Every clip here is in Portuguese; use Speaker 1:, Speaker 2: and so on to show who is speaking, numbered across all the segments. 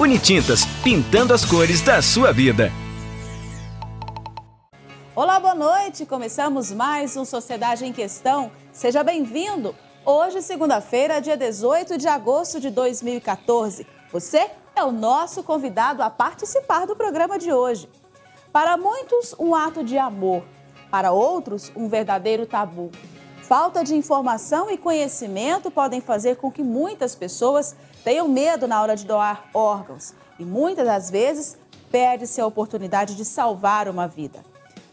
Speaker 1: Unitintas, pintando as cores da sua vida.
Speaker 2: Olá, boa noite. Começamos mais um Sociedade em Questão. Seja bem-vindo. Hoje, segunda-feira, dia 18 de agosto de 2014. Você é o nosso convidado a participar do programa de hoje. Para muitos, um ato de amor. Para outros, um verdadeiro tabu. Falta de informação e conhecimento podem fazer com que muitas pessoas tenham medo na hora de doar órgãos. E muitas das vezes, perde-se a oportunidade de salvar uma vida.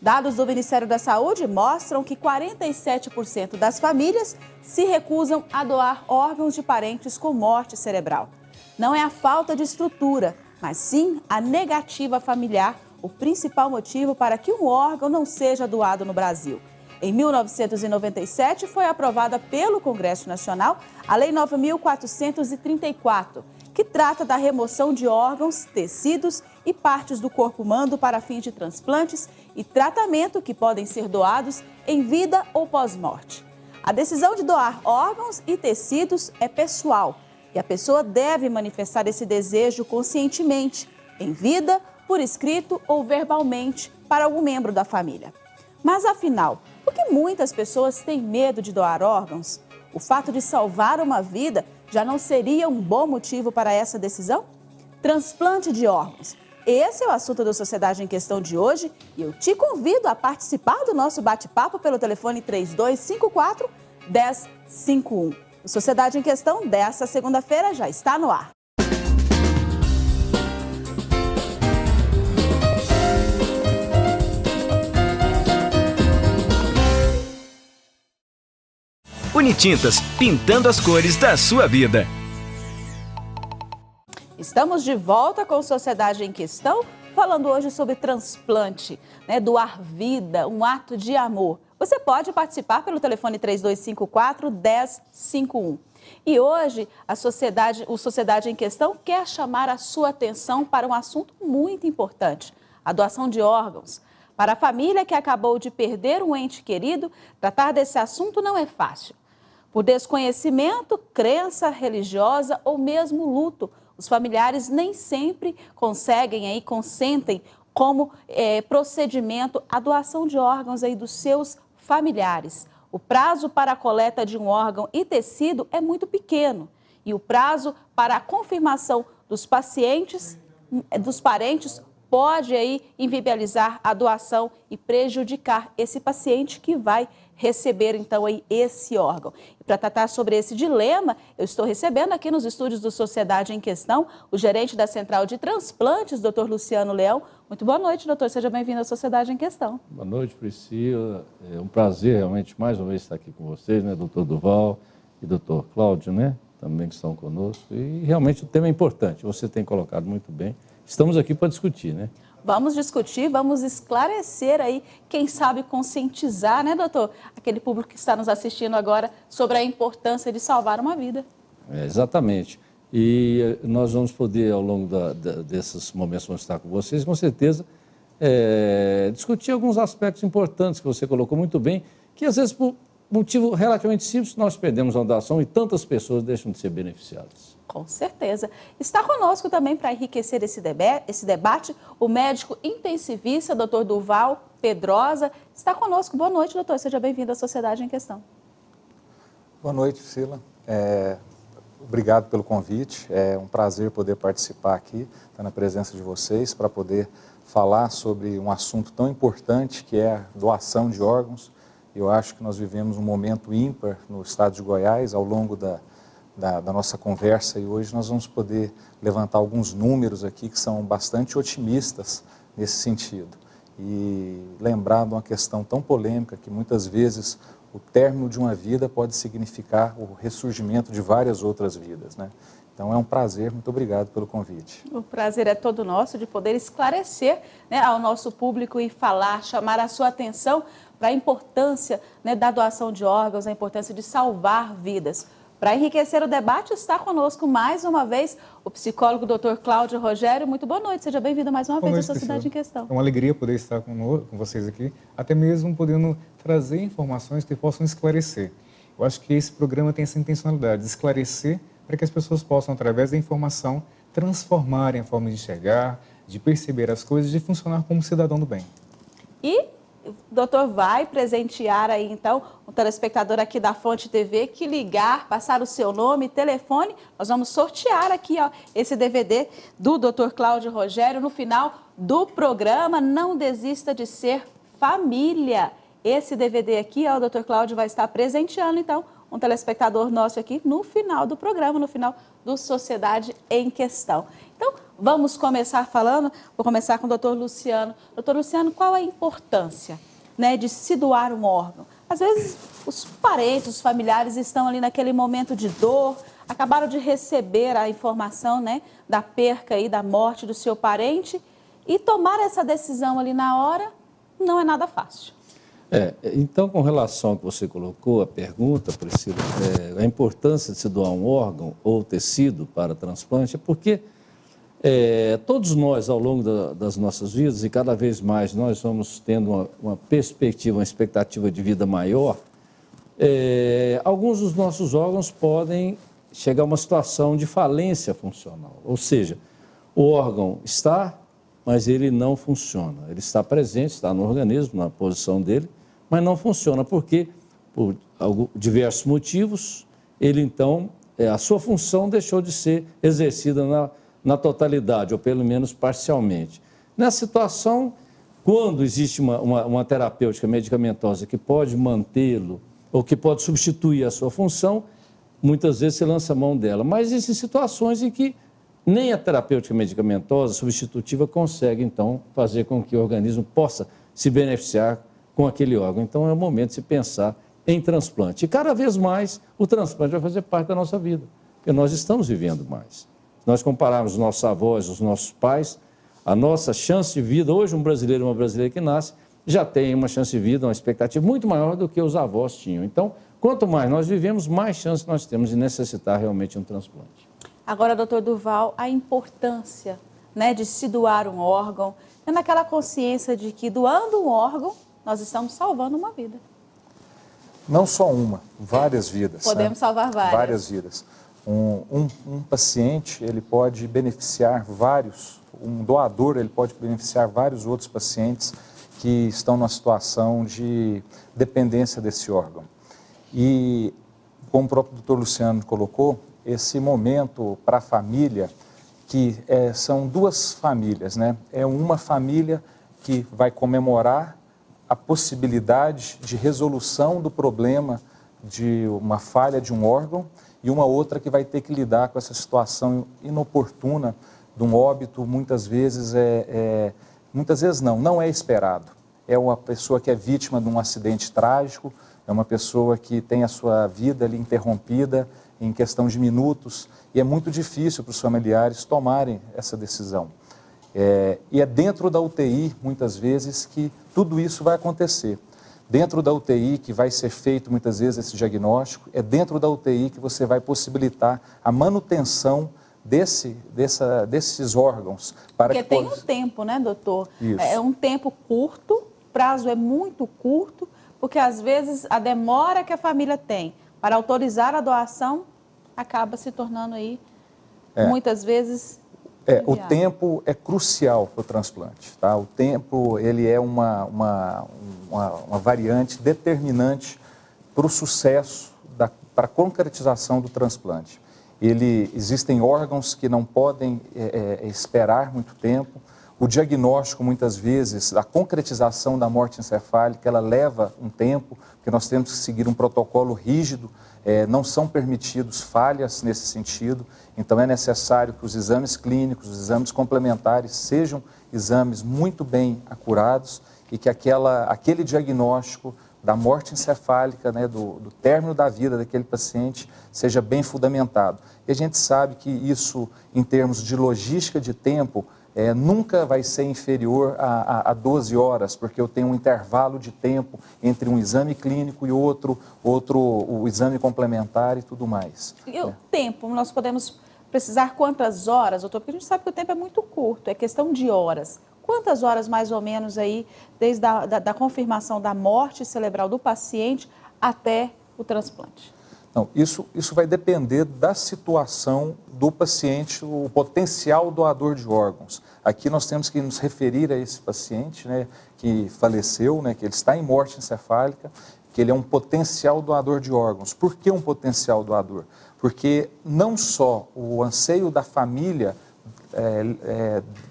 Speaker 2: Dados do Ministério da Saúde mostram que 47% das famílias se recusam a doar órgãos de parentes com morte cerebral. Não é a falta de estrutura, mas sim a negativa familiar, o principal motivo para que um órgão não seja doado no Brasil. Em 1997, foi aprovada pelo Congresso Nacional a Lei 9.434, que trata da remoção de órgãos, tecidos e partes do corpo humano para fins de transplantes e tratamento que podem ser doados em vida ou pós-morte. A decisão de doar órgãos e tecidos é pessoal e a pessoa deve manifestar esse desejo conscientemente, em vida, por escrito ou verbalmente, para algum membro da família. Mas afinal, por que muitas pessoas têm medo de doar órgãos? O fato de salvar uma vida já não seria um bom motivo para essa decisão? Transplante de órgãos. Esse é o assunto da Sociedade em Questão de hoje e eu te convido a participar do nosso bate-papo pelo telefone 3254-1051. O Sociedade em Questão desta segunda-feira já está no ar.
Speaker 1: Unitintas, pintando as cores da sua vida.
Speaker 2: Estamos de volta com Sociedade em Questão, falando hoje sobre transplante, doar vida, um ato de amor. Você pode participar pelo telefone 3254-1051. E hoje, o Sociedade em Questão quer chamar a sua atenção para um assunto muito importante, a doação de órgãos. Para a família que acabou de perder um ente querido, tratar desse assunto não é fácil. Por desconhecimento, crença religiosa ou mesmo luto, os familiares nem sempre consentem como procedimento a doação de órgãos dos seus familiares. O prazo para a coleta de um órgão e tecido é muito pequeno e o prazo para a confirmação dos parentes pode inviabilizar a doação e prejudicar esse paciente que vai receber, então, esse órgão. E para tratar sobre esse dilema, eu estou recebendo aqui nos estúdios do Sociedade em Questão o gerente da Central de Transplantes, Dr. Luciano Leão. Muito boa noite, doutor. Seja bem-vindo à Sociedade em Questão.
Speaker 3: Boa noite, Priscila. É um prazer realmente mais uma vez estar aqui com vocês, doutor Duval e doutor Cláudio, também que estão conosco. E realmente o tema é importante, você tem colocado muito bem. Estamos aqui para discutir,
Speaker 2: Vamos discutir, vamos esclarecer quem sabe conscientizar, doutor? Aquele público que está nos assistindo agora sobre a importância de salvar uma vida.
Speaker 3: Exatamente. E nós vamos poder, ao longo desses momentos que vamos estar com vocês, com certeza, discutir alguns aspectos importantes que você colocou muito bem, que às vezes por motivo relativamente simples nós perdemos a doação e tantas pessoas deixam de ser beneficiadas.
Speaker 2: Com certeza. Está conosco também para enriquecer esse debate o médico intensivista, doutor Duval Pedrosa. Está conosco. Boa noite, doutor. Seja bem-vindo à Sociedade em Questão.
Speaker 4: Boa noite, Priscila. Obrigado pelo convite. É um prazer poder participar aqui, estar na presença de vocês, para poder falar sobre um assunto tão importante que é a doação de órgãos. Eu acho que nós vivemos um momento ímpar no estado de Goiás ao longo da nossa conversa e hoje nós vamos poder levantar alguns números aqui que são bastante otimistas nesse sentido. E lembrar de uma questão tão polêmica que muitas vezes o término de uma vida pode significar o ressurgimento de várias outras vidas, Então é um prazer, muito obrigado pelo convite.
Speaker 2: O prazer é todo nosso de poder esclarecer ao nosso público e falar, chamar a sua atenção para a importância da doação de órgãos, a importância de salvar vidas. Para enriquecer o debate, está conosco mais uma vez o psicólogo Dr. Cláudio Rogério. Muito boa noite, seja bem-vindo mais uma vez à Sociedade em Questão.
Speaker 5: É uma alegria poder estar com vocês aqui, até mesmo podendo trazer informações que possam esclarecer. Eu acho que esse programa tem essa intencionalidade de esclarecer para que as pessoas possam, através da informação, transformarem a forma de enxergar, de perceber as coisas, de funcionar como cidadão do bem.
Speaker 2: E o doutor vai presentear aí, então, um telespectador aqui da Fonte TV que ligar, passar o seu nome, telefone, nós vamos sortear aqui, ó, esse DVD do doutor Cláudio Rogério no final do programa. Não desista de ser família. Esse DVD aqui, ó, o doutor Cláudio vai estar presenteando, então, um telespectador nosso aqui no final do programa, no final do Sociedade em Questão. Então, vamos começar falando, vou começar com o doutor Luciano. Doutor Luciano, qual a importância, né, de se doar um órgão? Às vezes, os parentes, os familiares estão ali naquele momento de dor, acabaram de receber a informação, né, da perca e da morte do seu parente, e tomar essa decisão ali na hora não é nada fácil.
Speaker 3: Então, com relação ao que você colocou, a pergunta, Priscila, a importância de se doar um órgão ou tecido para transplante é porque todos nós, ao longo das nossas vidas, e cada vez mais nós vamos tendo uma perspectiva, uma expectativa de vida maior, alguns dos nossos órgãos podem chegar a uma situação de falência funcional. Ou seja, o órgão está, mas ele não funciona. Ele está presente, está no organismo, na posição dele, mas não funciona porque, por diversos motivos, ele então, a sua função deixou de ser exercida na totalidade, ou pelo menos parcialmente. Nessa situação, quando existe uma terapêutica medicamentosa que pode mantê-lo, ou que pode substituir a sua função, muitas vezes se lança a mão dela. Mas existem situações em que nem a terapêutica medicamentosa substitutiva consegue, então, fazer com que o organismo possa se beneficiar com aquele órgão. Então, é o momento de se pensar em transplante. E cada vez mais o transplante vai fazer parte da nossa vida, porque nós estamos vivendo mais. Se nós compararmos os nossos avós, os nossos pais, a nossa chance de vida, hoje um brasileiro e uma brasileira que nasce, já tem uma chance de vida, uma expectativa muito maior do que os avós tinham. Então, quanto mais nós vivemos, mais chance nós temos de necessitar realmente um transplante.
Speaker 2: Agora, doutor Durval, a importância, né, de se doar um órgão, é naquela consciência de que doando um órgão, nós estamos salvando uma vida.
Speaker 4: Não só uma, várias vidas.
Speaker 2: Podemos salvar várias.
Speaker 4: Várias vidas. Um paciente, ele pode beneficiar vários, um doador, ele pode beneficiar vários outros pacientes que estão numa situação de dependência desse órgão. E, como o próprio doutor Luciano colocou, esse momento para a família, que são duas famílias, né? É uma família que vai comemorar a possibilidade de resolução do problema de uma falha de um órgão e uma outra que vai ter que lidar com essa situação inoportuna de um óbito, muitas vezes não é esperado. É uma pessoa que é vítima de um acidente trágico, é uma pessoa que tem a sua vida ali interrompida em questão de minutos e é muito difícil para os familiares tomarem essa decisão. E é dentro da UTI, muitas vezes, que tudo isso vai acontecer. Dentro da UTI que vai ser feito, muitas vezes, esse diagnóstico, é dentro da UTI que você vai possibilitar a manutenção desses órgãos.
Speaker 2: Porque tem um tempo, né, doutor?
Speaker 4: Isso.
Speaker 2: É um tempo curto, o prazo é muito curto, porque às vezes a demora que a família tem para autorizar a doação acaba se tornando aí, muitas vezes...
Speaker 4: O tempo é crucial para o transplante, tá? O tempo, ele é uma variante determinante para o sucesso, para a concretização do transplante. Existem órgãos que não podem esperar muito tempo. O diagnóstico, muitas vezes, a concretização da morte encefálica, ela leva um tempo, porque nós temos que seguir um protocolo rígido, não são permitidos falhas nesse sentido, então é necessário que os exames clínicos, os exames complementares sejam exames muito bem acurados e que aquele diagnóstico da morte encefálica, né, do término da vida daquele paciente, seja bem fundamentado. E a gente sabe que isso, em termos de logística de tempo, nunca vai ser inferior a 12 horas, porque eu tenho um intervalo de tempo entre um exame clínico e outro o exame complementar e tudo mais.
Speaker 2: E o tempo, nós podemos precisar quantas horas, doutor? Porque a gente sabe que o tempo é muito curto, é questão de horas. Quantas horas, mais ou menos, aí, desde da confirmação da morte cerebral do paciente até o transplante?
Speaker 4: Não, isso vai depender da situação do paciente, o potencial doador de órgãos. Aqui nós temos que nos referir a esse paciente, né, que faleceu, né, que ele está em morte encefálica, que ele é um potencial doador de órgãos. Por que um potencial doador? Porque não só o anseio da família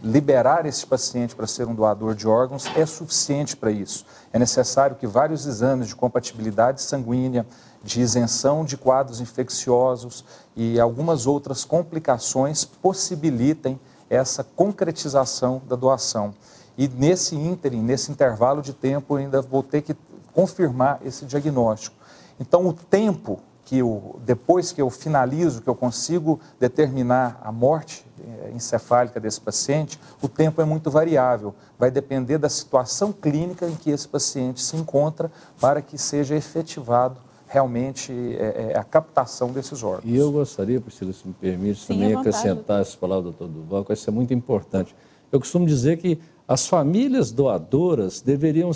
Speaker 4: liberar esse paciente para ser um doador de órgãos é suficiente para isso. É necessário que vários exames de compatibilidade sanguínea, de isenção de quadros infecciosos e algumas outras complicações possibilitem essa concretização da doação. E nesse ínterim, nesse intervalo de tempo, eu ainda vou ter que confirmar esse diagnóstico. Então, o tempo depois que eu finalizo, que eu consigo determinar a morte encefálica desse paciente, o tempo é muito variável. Vai depender da situação clínica em que esse paciente se encontra para que seja efetivado realmente a captação desses órgãos.
Speaker 3: E eu gostaria, Priscila, se me permite, também acrescentar essa palavra do Dr. Duval, que isso é muito importante. Eu costumo dizer que as famílias doadoras deveriam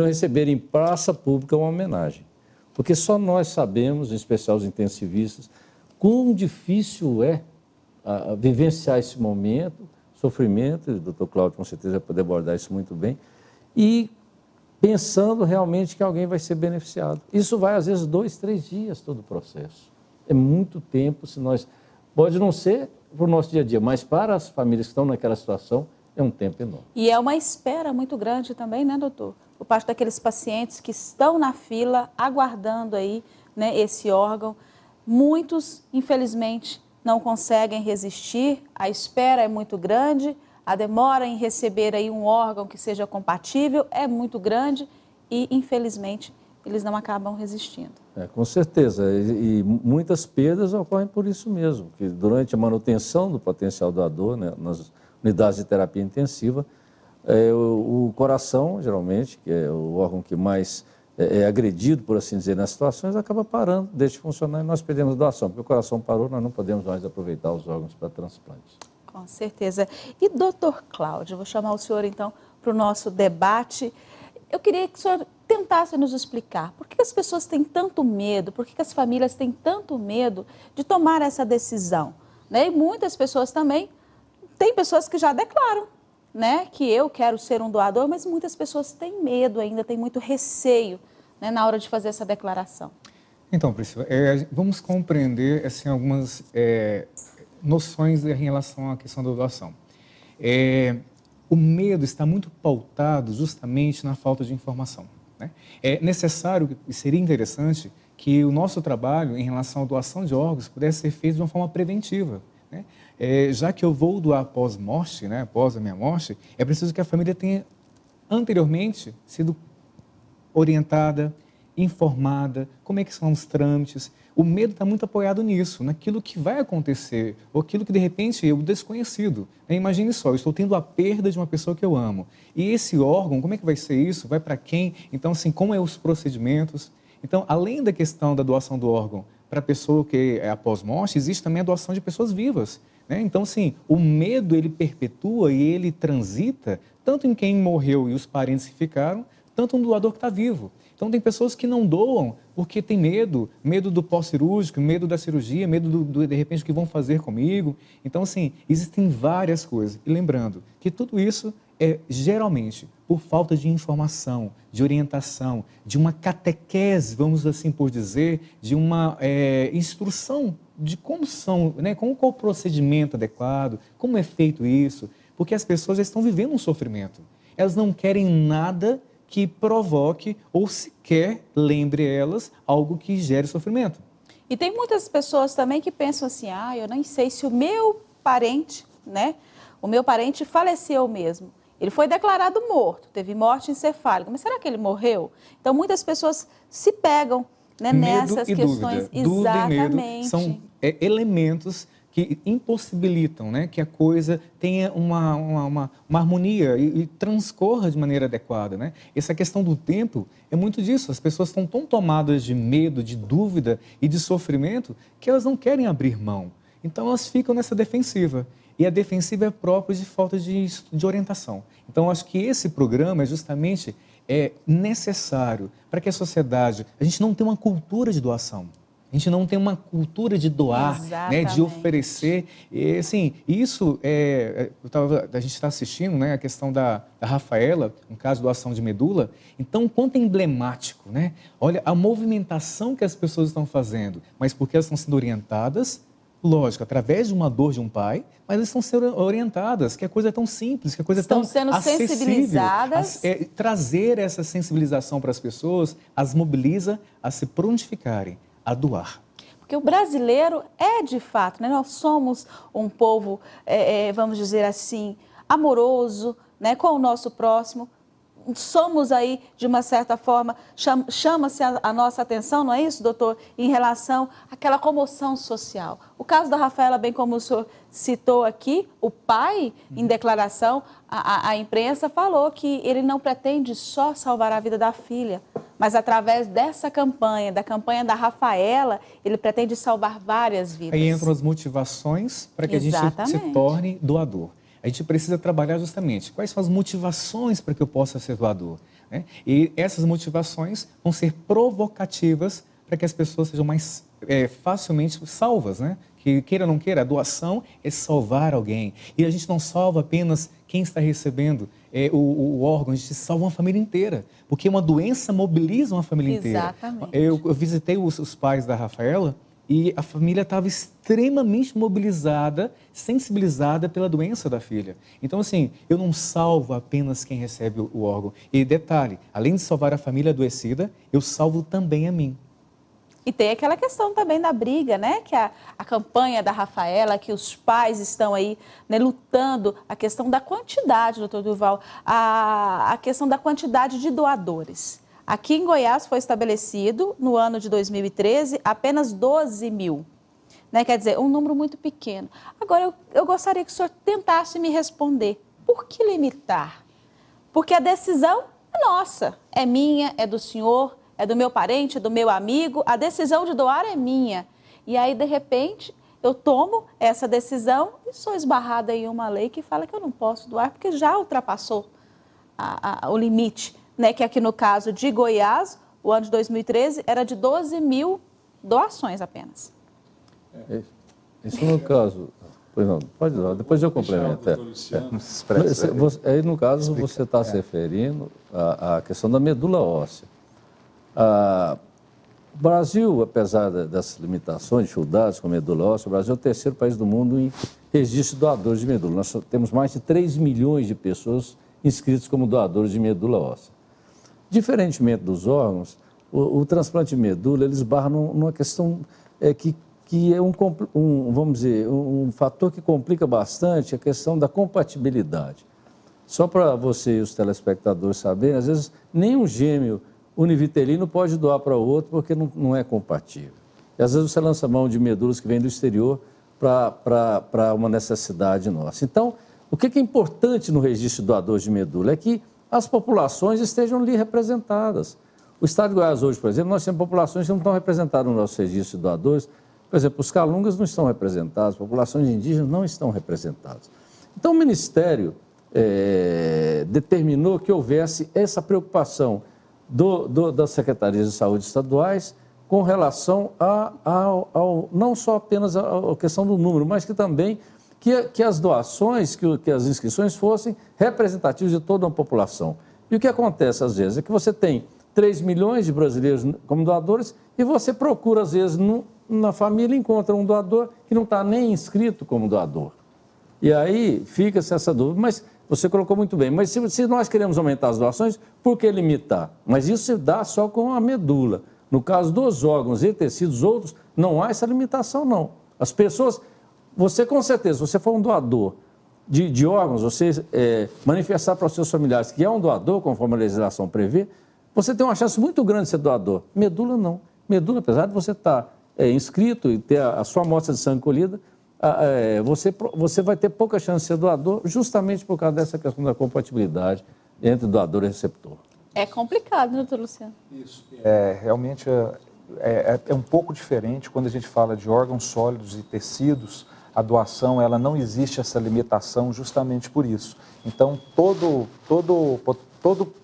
Speaker 3: receber em praça pública uma homenagem. Porque só nós sabemos, em especial os intensivistas, quão difícil é vivenciar esse momento, sofrimento, e o Dr. Cláudio com certeza vai poder abordar isso muito bem, e pensando realmente que alguém vai ser beneficiado. Isso vai, às vezes, 2, 3 dias todo o processo. É muito tempo, pode não ser para o nosso dia a dia, mas para as famílias que estão naquela situação, é um tempo enorme.
Speaker 2: E é uma espera muito grande também, né, doutor? Por parte daqueles pacientes que estão na fila, aguardando aí, né, esse órgão. Muitos, infelizmente, não conseguem resistir, a espera é muito grande, a demora em receber aí um órgão que seja compatível é muito grande e, infelizmente, eles não acabam resistindo.
Speaker 3: Com certeza, e muitas perdas ocorrem por isso mesmo, que durante a manutenção do potencial doador, né, nas unidades de terapia intensiva, o coração, geralmente, que é o órgão que mais é agredido, por assim dizer, nas situações, acaba parando, deixa de funcionar e nós perdemos doação, porque o coração parou, nós não podemos mais aproveitar os órgãos para transplante.
Speaker 2: Com certeza. E doutor Cláudio, vou chamar o senhor então para o nosso debate. Eu queria que o senhor tentasse nos explicar por que as pessoas têm tanto medo, por que as famílias têm tanto medo de tomar essa decisão, né? E muitas pessoas também, tem pessoas que já declaram, né, que eu quero ser um doador, mas muitas pessoas têm medo ainda, têm muito receio, né, na hora de fazer essa declaração.
Speaker 5: Então, Priscila, vamos compreender assim, algumas noções em relação à questão da doação. O medo está muito pautado justamente na falta de informação, né? É necessário e seria interessante que o nosso trabalho em relação à doação de órgãos pudesse ser feito de uma forma preventiva, né? Já que eu vou doar após morte, né, após a minha morte, é preciso que a família tenha anteriormente sido orientada, informada, como é que são os trâmites. O medo está muito apoiado nisso, naquilo que vai acontecer, ou aquilo que de repente é o desconhecido. Imagine só, eu estou tendo a perda de uma pessoa que eu amo. E esse órgão, como é que vai ser isso? Vai para quem? Então, assim, como são os procedimentos? Então, além da questão da doação do órgão para a pessoa que é após morte, existe também a doação de pessoas vivas, né? Então, assim, o medo ele perpetua e ele transita tanto em quem morreu e os parentes que ficaram, tanto no doador que está vivo. Então, tem pessoas que não doam porque tem medo do pós-cirúrgico, medo da cirurgia, medo de repente, o que vão fazer comigo. Então, assim, existem várias coisas. E lembrando que tudo isso é geralmente por falta de informação, de orientação, de uma catequese, vamos assim por dizer, de uma instrução de como são, né, qual o procedimento adequado, como é feito isso, porque as pessoas já estão vivendo um sofrimento. Elas não querem nada que provoque ou sequer lembre elas algo que gere sofrimento.
Speaker 2: E tem muitas pessoas também que pensam assim, eu nem sei se o meu parente, né, o meu parente faleceu mesmo. Ele foi declarado morto, teve morte encefálica, mas será que ele morreu? Então muitas pessoas se pegam, né, nessas questões. Exatamente.
Speaker 5: Dúvida e medo são elementos que impossibilitam, né, que a coisa tenha uma harmonia e transcorra de maneira adequada, né? Essa questão do tempo é muito disso. As pessoas estão tão tomadas de medo, de dúvida e de sofrimento que elas não querem abrir mão. Então elas ficam nessa defensiva. E a defensiva é própria de falta de orientação. Então, acho que esse programa é justamente necessário para que a sociedade... A gente não tem uma cultura de doação. A gente não tem uma cultura de doar, né, de oferecer. E, assim, isso a gente está assistindo, né, a questão da Rafaela, um caso de doação de medula. Então, quanto é emblemático, né? Olha a movimentação que as pessoas estão fazendo, mas porque elas estão sendo orientadas, lógico, através de uma dor de um pai, mas elas estão sendo orientadas, que a coisa é tão simples, que a coisa é tão acessível. Estão sendo sensibilizadas. Trazer essa sensibilização para as pessoas as mobiliza a se prontificarem a doar.
Speaker 2: Porque o brasileiro é de fato, né? Nós somos um povo, vamos dizer assim, amoroso, né? Com o nosso próximo. Somos aí, de uma certa forma, chama-se a nossa atenção, não é isso, doutor? Em relação àquela comoção social. O caso da Rafaela, bem como o senhor citou aqui, o pai, em declaração à imprensa, falou que ele não pretende só salvar a vida da filha, mas através dessa campanha, da campanha da Rafaela, ele pretende salvar várias vidas.
Speaker 5: Aí entram as motivações para que a gente se torne doador. A gente precisa trabalhar justamente quais são as motivações para que eu possa ser doador, né? E essas motivações vão ser provocativas para que as pessoas sejam mais facilmente salvas, né? Que queira ou não queira, a doação é salvar alguém. E a gente não salva apenas quem está recebendo o órgão, a gente salva uma família inteira, porque uma doença mobiliza uma família inteira.
Speaker 2: Exatamente.
Speaker 5: Eu visitei os pais da Rafaela, e a família estava extremamente mobilizada, sensibilizada pela doença da filha. Então, assim, eu não salvo apenas quem recebe o órgão. E detalhe, além de salvar a família adoecida, eu salvo também a mim.
Speaker 2: E tem aquela questão também da briga, né? Que a campanha da Rafaela, que os pais estão aí, né, lutando, a questão da quantidade, doutor Durval, a questão da quantidade de doadores. Aqui em Goiás foi estabelecido, no ano de 2013, apenas 12 mil. Né? Quer dizer, um número muito pequeno. Agora, eu gostaria que o senhor tentasse me responder. Por que limitar? Porque a decisão é nossa, é minha, é do senhor, é do meu parente, é do meu amigo. A decisão de doar é minha. E aí, de repente, eu tomo essa decisão e sou esbarrada em uma lei que fala que eu não posso doar, porque já ultrapassou o limite. Né, que aqui no caso de Goiás, o ano de 2013 era de 12 mil doações apenas.
Speaker 3: Isso no caso... Pois não, pode dar, depois eu complemento. Aí no caso você está se referindo à questão da medula óssea. O Brasil, apesar dessas limitações, dificuldades com a medula óssea, o Brasil é o terceiro país do mundo em registro de doadores de medula. Nós temos mais de 3 milhões de pessoas inscritas como doadores de medula óssea. Diferentemente dos órgãos, o transplante de medula, ele esbarra numa questão que é vamos dizer, um fator que complica bastante a questão da compatibilidade. Só para você e os telespectadores saberem, às vezes nem um gêmeo univitelino pode doar para o outro porque não é compatível. E às vezes você lança mão de medulas que vêm do exterior para uma necessidade nossa. Então, o que é importante no registro de doadores de medula é que as populações estejam ali representadas. O estado de Goiás hoje, por exemplo, nós temos populações que não estão representadas no nosso registro de doadores. Por exemplo, os calungas não estão representados, populações indígenas não estão representadas. Então, o Ministério determinou que houvesse essa preocupação das secretarias de saúde estaduais com relação não só apenas a questão do número, mas que também que as doações, que as inscrições fossem representativas de toda uma população. E o que acontece às vezes é que você tem 3 milhões de brasileiros como doadores e você procura às vezes na família, encontra um doador que não está nem inscrito como doador. E aí fica-se essa dúvida, mas você colocou muito bem, mas se nós queremos aumentar as doações, por que limitar? Mas isso se dá só com a medula. No caso dos órgãos e tecidos outros, não há essa limitação não. As pessoas... Você, com certeza, se você for um doador de órgãos, você manifestar para os seus familiares que é um doador, conforme a legislação prevê, você tem uma chance muito grande de ser doador. Medula, não. Medula, apesar de você estar inscrito e ter a sua amostra de sangue colhida, você vai ter pouca chance de ser doador, justamente por causa dessa questão da compatibilidade entre doador e receptor.
Speaker 2: É complicado, né, doutor Luciano?
Speaker 4: Isso. Realmente é um pouco diferente quando a gente fala de órgãos sólidos e tecidos. a doação, ela não existe essa limitação justamente por isso. Então,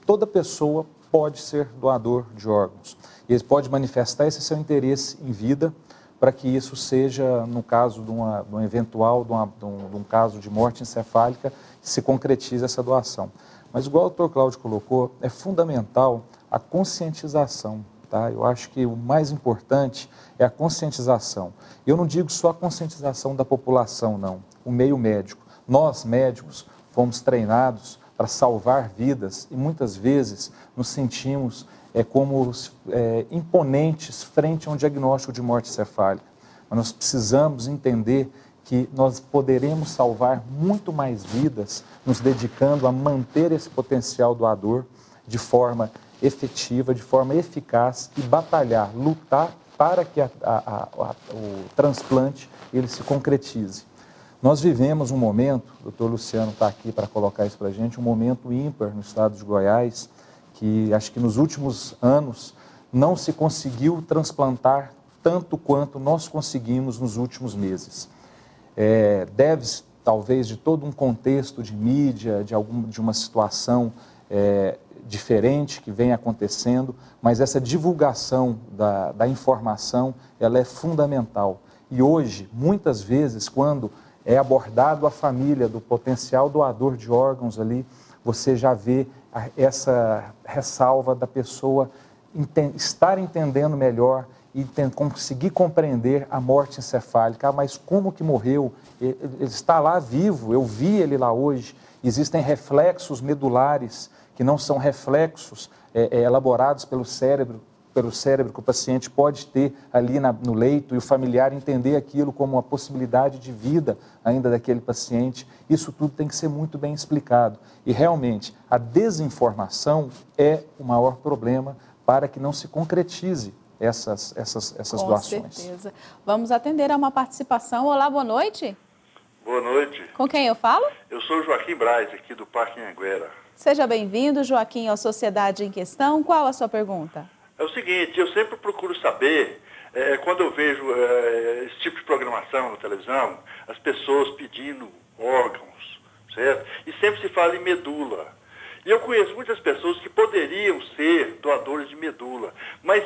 Speaker 4: toda pessoa pode ser doador de órgãos. E ele pode manifestar esse seu interesse em vida para que isso seja, no caso de um caso de morte encefálica, se concretize essa doação. Mas, igual o Dr. Cláudio colocou, é fundamental a conscientização. Tá? Eu acho que o mais importante é a conscientização. Eu não digo só a conscientização da população, não. O meio médico. Nós, médicos, fomos treinados para salvar vidas e muitas vezes nos sentimos como imponentes frente a um diagnóstico de morte encefálica. Mas nós precisamos entender que nós poderemos salvar muito mais vidas nos dedicando a manter esse potencial doador de forma efetiva, de forma eficaz e batalhar, lutar para que o transplante ele se concretize. Nós vivemos um momento, o Dr. Luciano está aqui para colocar isso para a gente, um momento ímpar no estado de Goiás, que acho que nos últimos anos não se conseguiu transplantar tanto quanto nós conseguimos nos últimos meses. Deve-se, talvez, de todo um contexto de mídia, de uma situação diferente que vem acontecendo, mas essa divulgação da informação, ela é fundamental. E hoje, muitas vezes, quando é abordado a família do potencial doador de órgãos ali, você já vê essa ressalva da pessoa estar entendendo melhor e conseguir compreender a morte encefálica. Mas como que morreu? Ele está lá vivo, eu vi ele lá hoje. Existem reflexos medulares que não são reflexos elaborados pelo cérebro que o paciente pode ter ali no leito e o familiar entender aquilo como uma possibilidade de vida ainda daquele paciente. Isso tudo tem que ser muito bem explicado. E realmente a desinformação é o maior problema para que não se concretize essas doações.
Speaker 2: Com certeza. Vamos atender a uma participação. Olá, boa noite.
Speaker 6: Boa noite.
Speaker 2: Com quem eu falo?
Speaker 6: Eu sou o Joaquim Braz, aqui do Parque Anhanguera.
Speaker 2: Seja bem-vindo, Joaquim, à Sociedade em Questão. Qual a sua pergunta?
Speaker 6: É o seguinte, eu sempre procuro saber, quando eu vejo esse tipo de programação na televisão, as pessoas pedindo órgãos, certo? E sempre se fala em medula. E eu conheço muitas pessoas que poderiam ser doadores de medula, mas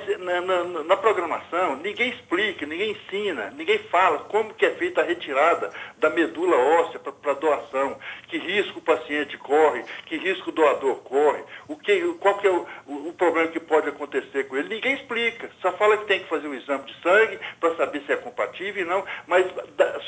Speaker 6: na programação ninguém explica, ninguém ensina, ninguém fala como que é feita a retirada da medula óssea para doação, que risco o paciente corre, que risco o doador corre, qual que é o problema que pode acontecer com ele. Ninguém explica, só fala que tem que fazer um exame de sangue para saber se é compatível e não, mas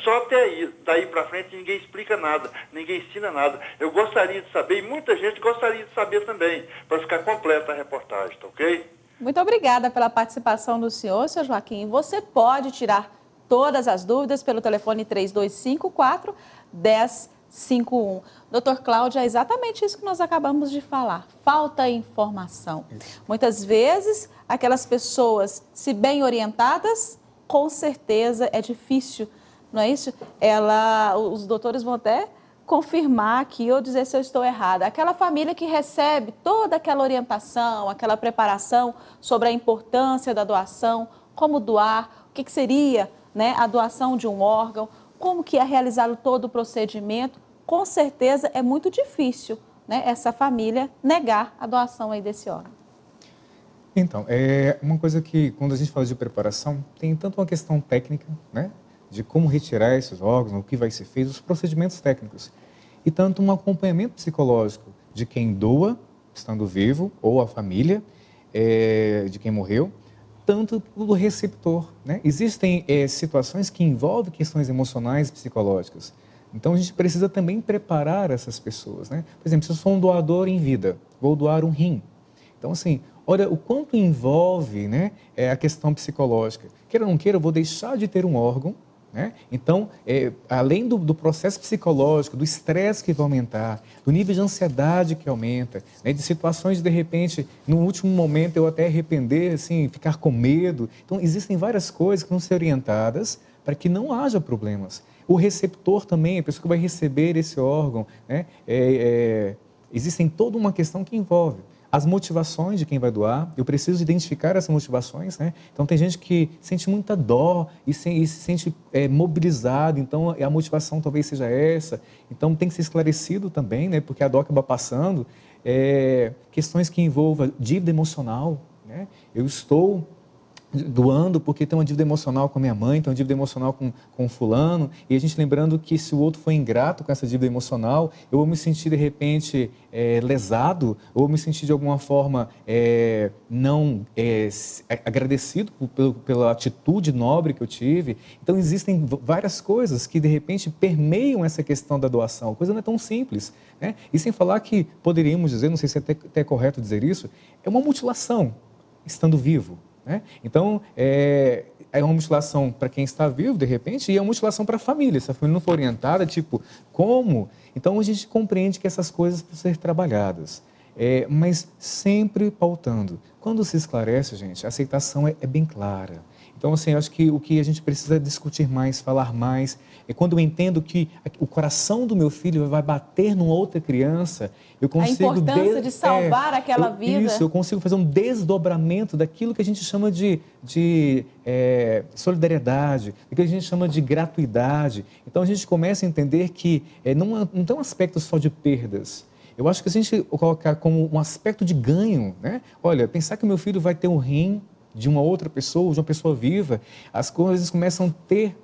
Speaker 6: só até aí, daí para frente ninguém explica nada, ninguém ensina nada. Eu gostaria de saber, e muita gente gostaria de saber também, para ficar completa a reportagem, tá ok?
Speaker 2: Muito obrigada pela participação do senhor, seu Joaquim. Você pode tirar todas as dúvidas pelo telefone 3254-1051. Doutor Cláudio, é exatamente isso que nós acabamos de falar. Falta informação. Muitas vezes, aquelas pessoas, se bem orientadas, com certeza é difícil, não é isso? Os doutores vão até confirmar aqui ou dizer se eu estou errada. Aquela família que recebe toda aquela orientação, aquela preparação sobre a importância da doação, como doar, o que seria, né, a doação de um órgão, como que é realizado todo o procedimento, com certeza é muito difícil, né, essa família negar a doação aí desse órgão.
Speaker 5: Então, é uma coisa que, quando a gente fala de preparação, tem tanto uma questão técnica, né, de como retirar esses órgãos, o que vai ser feito, os procedimentos técnicos. E tanto um acompanhamento psicológico de quem doa, estando vivo, ou a família de quem morreu, tanto do receptor, né? Existem situações que envolvem questões emocionais e psicológicas. Então, a gente precisa também preparar essas pessoas, né? Por exemplo, se eu sou um doador em vida, vou doar um rim. Então, assim, olha o quanto envolve, né, a questão psicológica. Queira ou não queira, eu vou deixar de ter um órgão, né? Então, além do processo psicológico, do estresse que vai aumentar, do nível de ansiedade que aumenta, né? De situações de repente, no último momento eu até arrepender, assim, ficar com medo. Então, existem várias coisas que vão ser orientadas para que não haja problemas. O receptor também, a pessoa que vai receber esse órgão, né? Existem toda uma questão que envolve. as motivações de quem vai doar, eu preciso identificar essas motivações, né? Então, tem gente que sente muita dó e se sente mobilizado, então a motivação talvez seja essa. Então, tem que ser esclarecido também, né? Porque a dó acaba passando. Questões que envolvam dívida emocional, né? Eu estou doando porque tem uma dívida emocional com a minha mãe, tem uma dívida emocional com fulano, e a gente lembrando que se o outro for ingrato com essa dívida emocional, eu vou me sentir de repente lesado, ou vou me sentir de alguma forma não agradecido pela atitude nobre que eu tive. Então existem várias coisas que de repente permeiam essa questão da doação, a coisa não é tão simples, né? E sem falar que poderíamos dizer, não sei se é até correto dizer isso, é uma mutilação estando vivo. Né? Então, é uma mutilação para quem está vivo, de repente, e é uma mutilação para a família. Se a família não for orientada, tipo, como? Então, a gente compreende que essas coisas precisam ser trabalhadas, mas sempre pautando. Quando se esclarece, gente, a aceitação é bem clara. Então, assim, eu acho que o que a gente precisa discutir mais, falar mais, é quando eu entendo que o coração do meu filho vai bater numa outra criança, eu consigo...
Speaker 2: A importância de salvar aquela vida.
Speaker 5: Isso, eu consigo fazer um desdobramento daquilo que a gente chama de solidariedade, daquilo que a gente chama de gratuidade. Então, a gente começa a entender que não tem um aspecto só de perdas. Eu acho que se a gente colocar como um aspecto de ganho, né? Olha, pensar que o meu filho vai ter um rim de uma outra pessoa, de uma pessoa viva, as coisas começam a ter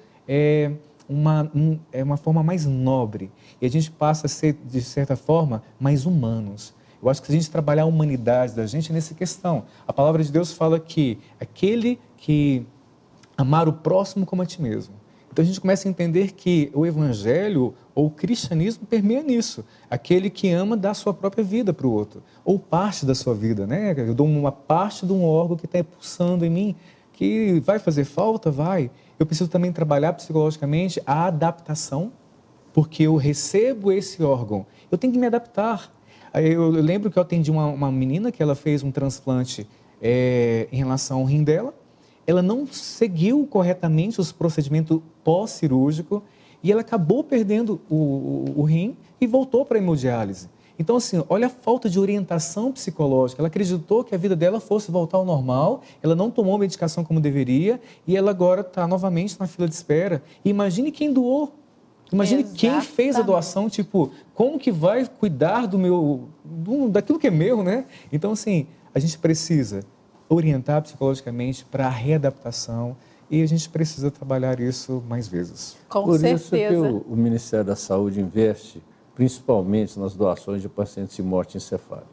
Speaker 5: uma forma mais nobre. E a gente passa a ser, de certa forma, mais humanos. Eu acho que se a gente trabalhar a humanidade da gente nessa questão, a palavra de Deus fala que aquele que amar o próximo como a ti mesmo. Então a gente começa a entender que o evangelho ou o cristianismo permeia nisso. Aquele que ama dá a sua própria vida para o outro, ou parte da sua vida, né? Eu dou uma parte de um órgão que está pulsando em mim, que vai fazer falta? Vai. Eu preciso também trabalhar psicologicamente a adaptação, porque eu recebo esse órgão, eu tenho que me adaptar. Eu lembro que eu atendi uma menina que ela fez um transplante em relação ao rim dela, ela não seguiu corretamente os procedimentos pós-cirúrgico e ela acabou perdendo o rim e voltou para a hemodiálise. Então, assim, olha a falta de orientação psicológica. Ela acreditou que a vida dela fosse voltar ao normal, ela não tomou a medicação como deveria e ela agora está novamente na fila de espera. E imagine quem doou. Imagine quem fez a doação, tipo, como que vai cuidar daquilo que é meu, né? Então, assim, a gente precisa orientar psicologicamente para a readaptação e a gente precisa trabalhar isso mais vezes.
Speaker 2: Com certeza.
Speaker 3: Por isso que o Ministério da Saúde investe principalmente nas doações de pacientes de morte encefálica.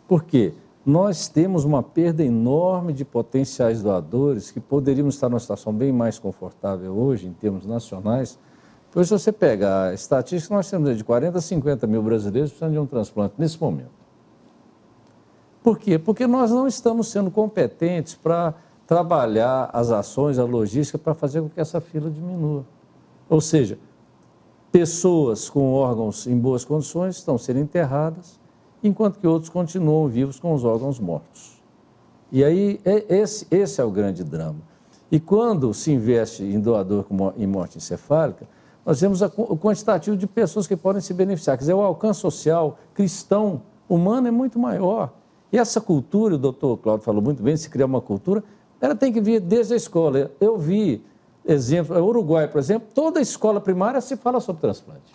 Speaker 3: Porque nós temos uma perda enorme de potenciais doadores que poderíamos estar numa situação bem mais confortável hoje, em termos nacionais. Pois se você pega a estatística, nós temos de 40 a 50 mil brasileiros precisando de um transplante nesse momento. Por quê? Porque nós não estamos sendo competentes para trabalhar as ações, a logística, para fazer com que essa fila diminua. Ou seja, pessoas com órgãos em boas condições estão sendo enterradas, enquanto que outros continuam vivos com os órgãos mortos. E aí, esse é o grande drama. E quando se investe em doador em morte encefálica, nós temos o quantitativo de pessoas que podem se beneficiar. Quer dizer, o alcance social, cristão, humano é muito maior. E essa cultura, o doutor Cláudio falou muito bem, se criar uma cultura, ela tem que vir desde a escola. Eu vi exemplo, o Uruguai, por exemplo, toda a escola primária se fala sobre transplante.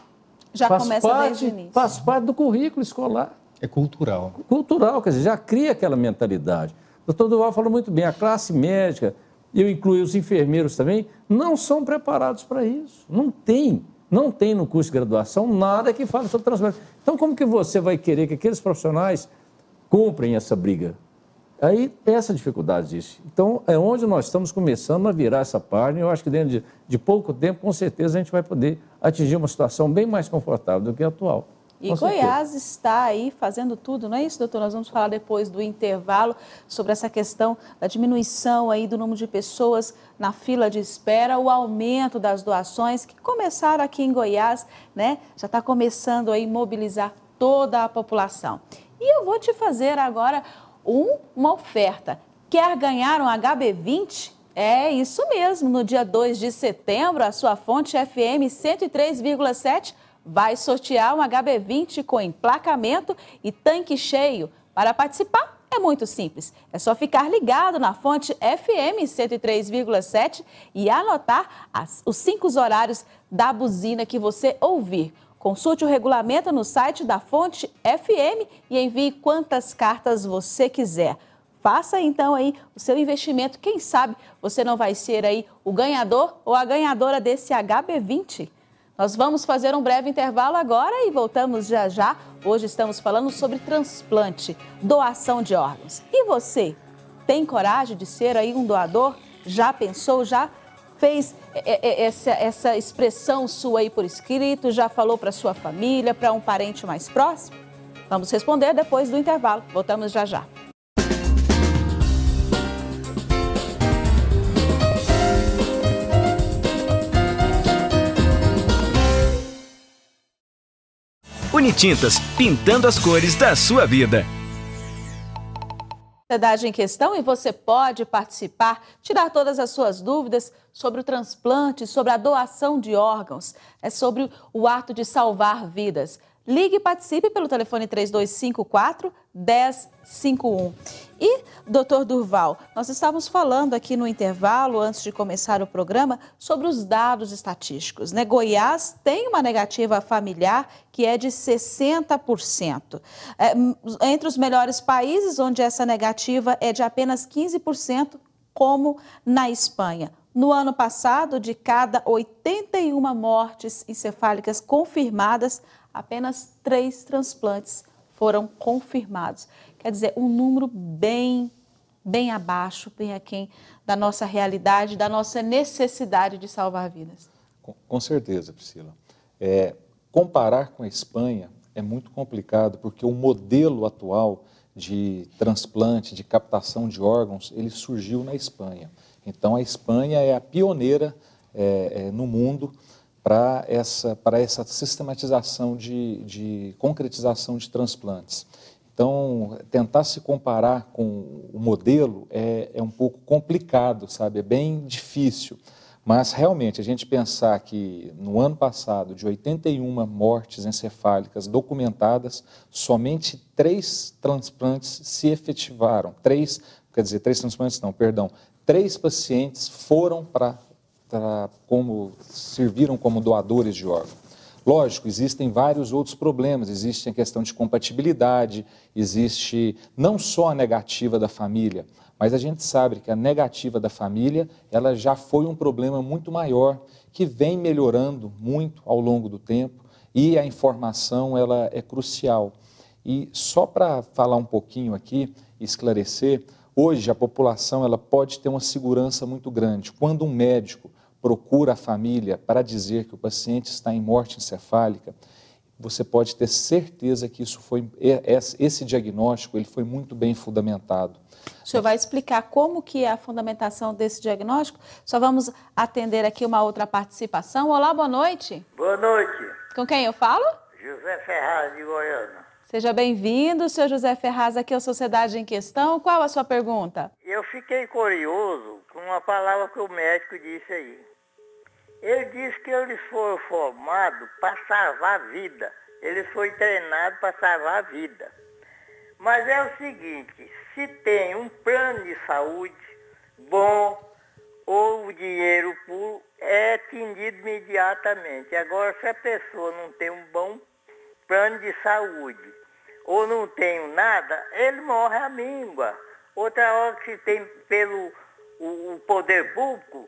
Speaker 2: Já começa desde o início.
Speaker 3: Faz parte do currículo escolar.
Speaker 5: É cultural.
Speaker 3: Cultural, quer dizer, já cria aquela mentalidade. O doutor Duval falou muito bem, a classe médica, eu incluí os enfermeiros também, não são preparados para isso. Não tem no curso de graduação nada que fale sobre transplante. Então, como que você vai querer que aqueles profissionais cumprem essa briga? Aí, essa dificuldade existe. Então, é onde nós estamos começando a virar essa página. Eu acho que dentro de pouco tempo, com certeza, a gente vai poder atingir uma situação bem mais confortável do que a atual.
Speaker 2: E Goiás está aí fazendo tudo, não é isso, doutor? Nós vamos falar depois do intervalo sobre essa questão da diminuição aí do número de pessoas na fila de espera, o aumento das doações que começaram aqui em Goiás, né? Já está começando aí a mobilizar toda a população. E eu vou te fazer agora uma oferta. Quer ganhar um HB20? É isso mesmo, no dia 2 de setembro, a sua fonte FM 103,7 vai sortear um HB20 com emplacamento e tanque cheio Para participar, é muito simples. É só ficar ligado na fonte FM 103,7 e anotar os 5 horários da buzina que você ouvir. Consulte o regulamento no site da Fonte FM e envie quantas cartas você quiser. Faça então aí o seu investimento. Quem sabe você não vai ser aí o ganhador ou a ganhadora desse HB20. Nós vamos fazer um breve intervalo agora e voltamos já já. Hoje estamos falando sobre transplante, doação de órgãos. E você, tem coragem de ser aí um doador? Já pensou, já fez essa expressão sua aí por escrito? Já falou para sua família, para um parente mais próximo? Vamos responder depois do intervalo. Voltamos já já.
Speaker 1: Unitintas, pintando as cores da sua vida.
Speaker 2: Sociedade em questão e você pode participar, tirar todas as suas dúvidas sobre o transplante, sobre a doação de órgãos, sobre o ato de salvar vidas. Ligue e participe pelo telefone 3254-1051. E, doutor Durval, nós estávamos falando aqui no intervalo, antes de começar o programa, sobre os dados estatísticos, né? Goiás tem uma negativa familiar que é de 60%. Entre os melhores países, onde essa negativa é de apenas 15%, como na Espanha. No ano passado, de cada 81 mortes encefálicas confirmadas, apenas 3 transplantes foram confirmados. Quer dizer, um número bem abaixo, bem aquém da nossa realidade, da nossa necessidade de salvar vidas.
Speaker 4: Com certeza, Priscila. Comparar com a Espanha é muito complicado, porque o modelo atual de transplante, de captação de órgãos, ele surgiu na Espanha. Então, a Espanha é a pioneira no mundo para essa sistematização de concretização de transplantes. Então, tentar se comparar com o modelo é um pouco complicado, sabe? É bem difícil. Mas, realmente, a gente pensar que no ano passado, de 81 mortes encefálicas documentadas, somente 3 transplantes se efetivaram. 3 pacientes foram serviram como doadores de órgão. Lógico, existem vários outros problemas, existe a questão de compatibilidade, existe não só a negativa da família, mas a gente sabe que a negativa da família, ela já foi um problema muito maior, que vem melhorando muito ao longo do tempo, e a informação, ela é crucial. E só para falar um pouquinho aqui, esclarecer, hoje a população, ela pode ter uma segurança muito grande. Quando um médico procura a família para dizer que o paciente está em morte encefálica, você pode ter certeza que esse diagnóstico ele foi muito bem fundamentado.
Speaker 2: O senhor vai explicar como que é a fundamentação desse diagnóstico? Só vamos atender aqui uma outra participação. Olá, boa noite.
Speaker 7: Boa noite.
Speaker 2: Com quem eu falo?
Speaker 7: José Ferraz, de Goiânia.
Speaker 2: Seja bem-vindo, senhor José Ferraz, aqui é a Sociedade em Questão. Qual a sua pergunta?
Speaker 7: Eu fiquei curioso com uma palavra que o médico disse aí. Ele disse que eles foram formados para salvar a vida. Eles foram treinados para salvar a vida. Mas é o seguinte, se tem um plano de saúde bom ou o dinheiro puro, é atendido imediatamente. Agora, se a pessoa não tem um bom plano de saúde ou não tem nada, ele morre à míngua. Outra hora que se tem pelo o poder público,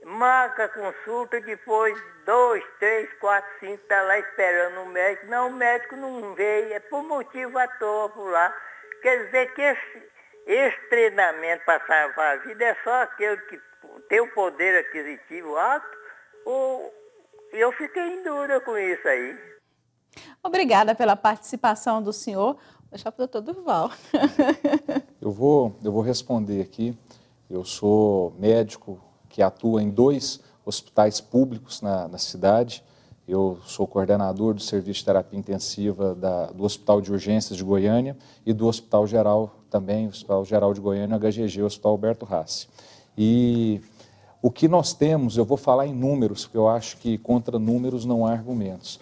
Speaker 7: marca a consulta, depois 2, 3, 4, 5, está lá esperando o médico. Não, o médico não veio, é por motivo à toa por lá. Quer dizer que esse treinamento para salvar a vida é só aquele que tem o poder aquisitivo alto, ou eu fiquei em dúvida com isso aí.
Speaker 2: Obrigada pela participação do senhor. Vou deixar para o doutor Durval.
Speaker 4: Eu vou responder aqui. Eu sou médico que atua em 2 hospitais públicos na cidade. Eu sou coordenador do Serviço de Terapia Intensiva do Hospital de Urgências de Goiânia e do Hospital Geral também, o Hospital Geral de Goiânia, HGG, o Hospital Alberto Rassi. E o que nós temos, eu vou falar em números, porque eu acho que contra números não há argumentos.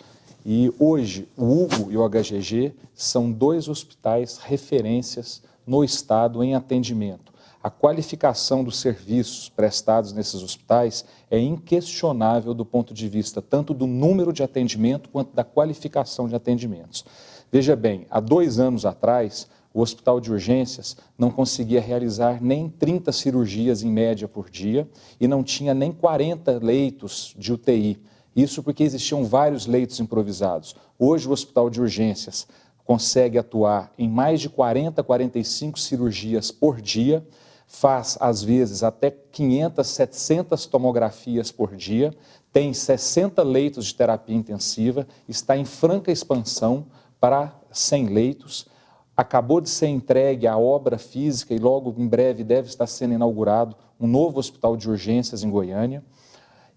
Speaker 4: E hoje, o Hugo e o HGG são 2 hospitais referências no estado em atendimento. A qualificação dos serviços prestados nesses hospitais é inquestionável do ponto de vista tanto do número de atendimento quanto da qualificação de atendimentos. Veja bem, há 2 anos atrás, o Hospital de Urgências não conseguia realizar nem 30 cirurgias em média por dia e não tinha nem 40 leitos de UTI. Isso porque existiam vários leitos improvisados. Hoje o Hospital de Urgências consegue atuar em mais de 40, 45 cirurgias por dia, faz às vezes até 500, 700 tomografias por dia, tem 60 leitos de terapia intensiva, está em franca expansão para 100 leitos, acabou de ser entregue a obra física e logo em breve deve estar sendo inaugurado um novo hospital de urgências em Goiânia.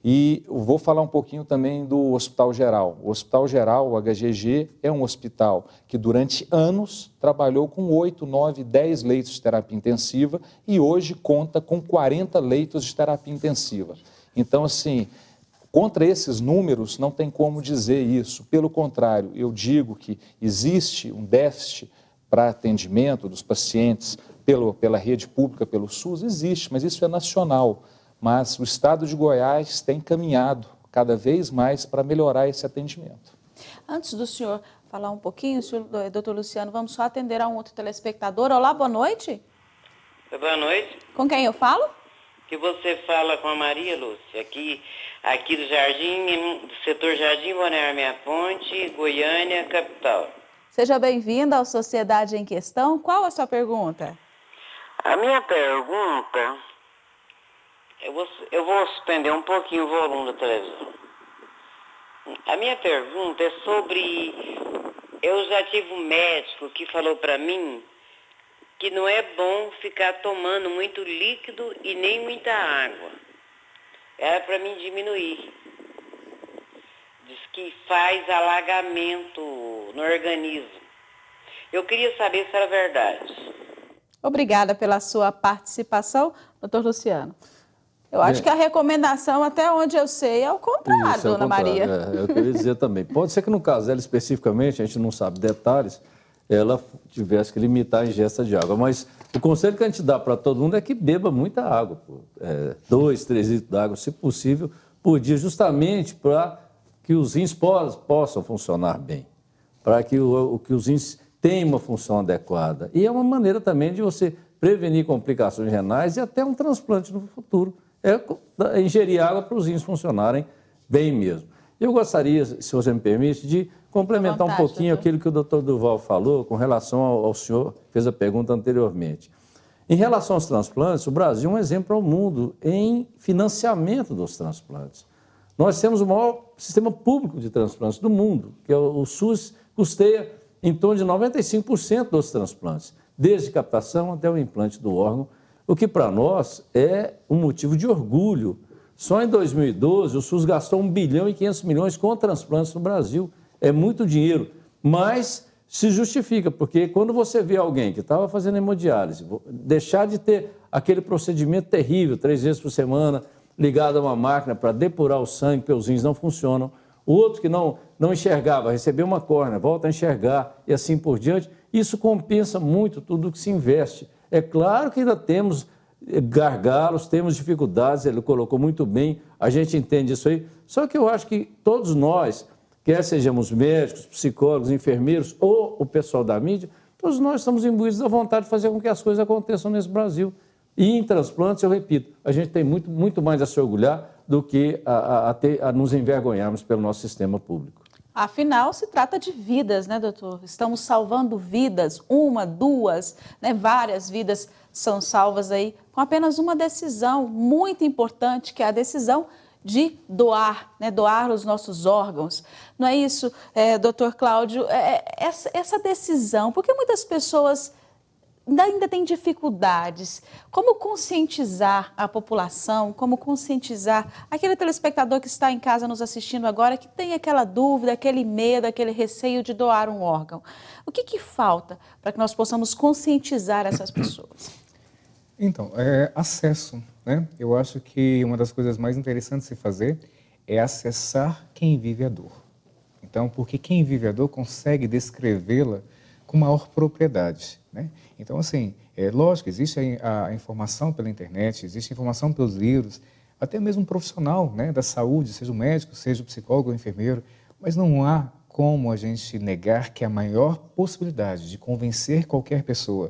Speaker 4: E eu vou falar um pouquinho também do Hospital Geral. O Hospital Geral, o HGG, é um hospital que durante anos trabalhou com 8, 9, 10 leitos de terapia intensiva e hoje conta com 40 leitos de terapia intensiva. Então, assim, contra esses números não tem como dizer isso. Pelo contrário, eu digo que existe um déficit para atendimento dos pacientes pela rede pública, pelo SUS, existe, mas isso é nacional. Mas o estado de Goiás tem caminhado cada vez mais para melhorar esse atendimento.
Speaker 2: Antes do senhor falar um pouquinho, doutor Luciano, vamos só atender a um outro telespectador. Olá, boa noite.
Speaker 8: Boa noite.
Speaker 2: Com quem eu falo?
Speaker 8: Que você fala com a Maria Lúcia, aqui do Jardim, do setor Jardim Balneário Meia Ponte, Goiânia, capital.
Speaker 2: Seja bem-vinda à Sociedade em Questão. Qual a sua pergunta?
Speaker 8: A minha pergunta... Eu vou suspender um pouquinho o volume da televisão. A minha pergunta é sobre... Eu já tive um médico que falou para mim que não é bom ficar tomando muito líquido e nem muita água. Era para mim diminuir. Diz que faz alagamento no organismo. Eu queria saber se era verdade.
Speaker 2: Obrigada pela sua participação, doutor Luciano. Eu acho que a recomendação, até onde eu sei, é o contrário,
Speaker 3: Isso,
Speaker 2: dona Maria.
Speaker 3: É o que eu ia dizer também. Pode ser que no caso dela especificamente, a gente não sabe detalhes, ela tivesse que limitar a ingesta de água. Mas o conselho que a gente dá para todo mundo é que beba muita água. 2, 3 litros de água, se possível, por dia, justamente para que os rins possam funcionar bem. Para que os rins tenham uma função adequada. E é uma maneira também de você prevenir complicações renais e até um transplante no futuro. É ingerir água para os rins funcionarem bem mesmo. Eu gostaria, se você me permite, de complementar um pouquinho aquilo que o doutor Durval falou com relação ao senhor que fez a pergunta anteriormente. Em relação aos transplantes, o Brasil é um exemplo ao mundo em financiamento dos transplantes. Nós temos o maior sistema público de transplantes do mundo, que é o SUS, custeia em torno de 95% dos transplantes, desde captação até o implante do órgão, o que para nós é um motivo de orgulho. Só em 2012 o SUS gastou 1 bilhão e 500 milhões com transplantes no Brasil. É muito dinheiro, mas se justifica, porque quando você vê alguém que estava fazendo hemodiálise, deixar de ter aquele procedimento terrível, 3 vezes por semana, ligado a uma máquina para depurar o sangue, porque os rins não funcionam, o outro que não enxergava, recebeu uma córnea, volta a enxergar e assim por diante, isso compensa muito tudo o que se investe. É claro que ainda temos gargalos, temos dificuldades, ele colocou muito bem, a gente entende isso aí, só que eu acho que todos nós, quer sejamos médicos, psicólogos, enfermeiros ou o pessoal da mídia, todos nós estamos imbuídos da vontade de fazer com que as coisas aconteçam nesse Brasil. E em transplantes, eu repito, a gente tem muito mais a se orgulhar do que a nos envergonharmos pelo nosso sistema público.
Speaker 2: Afinal, se trata de vidas, né, doutor? Estamos salvando vidas, 1, 2, né, várias vidas são salvas aí com apenas uma decisão muito importante, que é a decisão de doar, né, doar os nossos órgãos. Não é isso, doutor Cláudio? Essa decisão, porque muitas pessoas ainda têm dificuldades. Como conscientizar a população, como conscientizar aquele telespectador que está em casa nos assistindo agora, que tem aquela dúvida, aquele medo, aquele receio de doar um órgão? O que falta para que nós possamos conscientizar essas pessoas?
Speaker 5: Então, acesso, né? Eu acho que uma das coisas mais interessantes de se fazer é acessar quem vive a dor. Então, porque quem vive a dor consegue descrevê-la com maior propriedade, né? Então, assim, lógico, existe a informação pela internet, existe a informação pelos livros, até mesmo um profissional, né, da saúde, seja o médico, seja o psicólogo ou o enfermeiro, mas não há como a gente negar que a maior possibilidade de convencer qualquer pessoa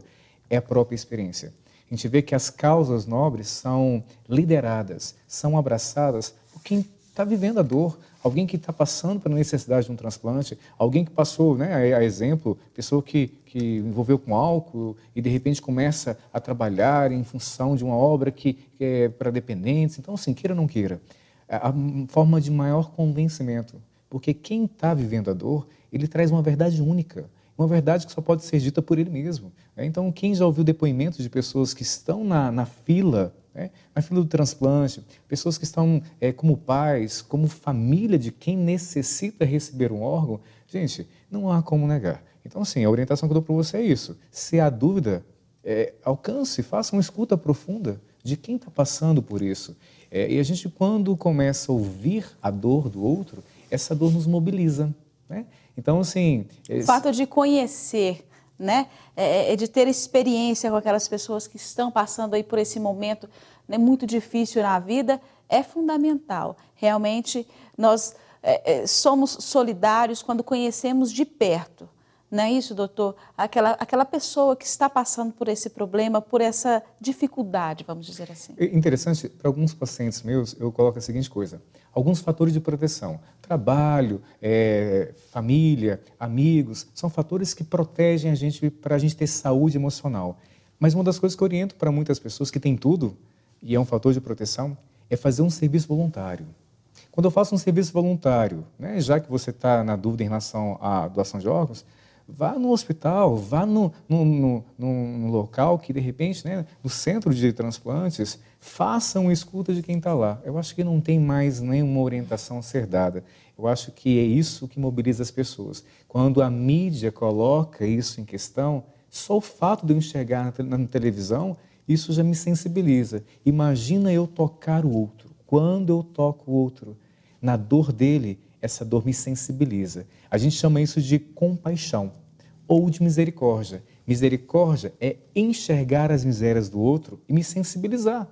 Speaker 5: é a própria experiência. A gente vê que as causas nobres são lideradas, são abraçadas por quem está vivendo a dor, alguém que está passando pela necessidade de um transplante, alguém que passou, né, a exemplo, pessoa que envolveu com álcool e de repente começa a trabalhar em função de uma obra que é para dependentes. Então, assim, queira ou não queira, a forma de maior convencimento, porque quem está vivendo a dor, ele traz uma verdade única, uma verdade que só pode ser dita por ele mesmo. Então, quem já ouviu depoimentos de pessoas que estão na fila, na fila do transplante, pessoas que estão como pais, como família de quem necessita receber um órgão, gente, não há como negar. Então, assim, a orientação que eu dou para você é isso. Se há dúvida, alcance, faça uma escuta profunda de quem está passando por isso. E a gente, quando começa a ouvir a dor do outro, essa dor nos mobiliza, né? Então, assim...
Speaker 2: O fato de conhecer, né, de ter experiência com aquelas pessoas que estão passando aí por esse momento, né, muito difícil na vida, é fundamental. Realmente, nós somos solidários quando conhecemos de perto. Não é isso, doutor? Aquela pessoa que está passando por esse problema, por essa dificuldade, vamos dizer assim.
Speaker 5: Interessante, para alguns pacientes meus, eu coloco a seguinte coisa. Alguns fatores de proteção, trabalho, família, amigos, são fatores que protegem a gente para a gente ter saúde emocional. Mas uma das coisas que eu oriento para muitas pessoas que têm tudo, e é um fator de proteção, é fazer um serviço voluntário. Quando eu faço um serviço voluntário, né, já que você está na dúvida em relação à doação de órgãos, vá no hospital, vá no local que, de repente, né, no centro de transplantes, faça uma escuta de quem está lá. Eu acho que não tem mais nenhuma orientação a ser dada. Eu acho que é isso que mobiliza as pessoas. Quando a mídia coloca isso em questão, só o fato de eu enxergar na televisão, isso já me sensibiliza. Imagina eu tocar o outro. Quando eu toco o outro, na dor dele, essa dor me sensibiliza. A gente chama isso de compaixão ou de misericórdia. Misericórdia é enxergar as misérias do outro e me sensibilizar.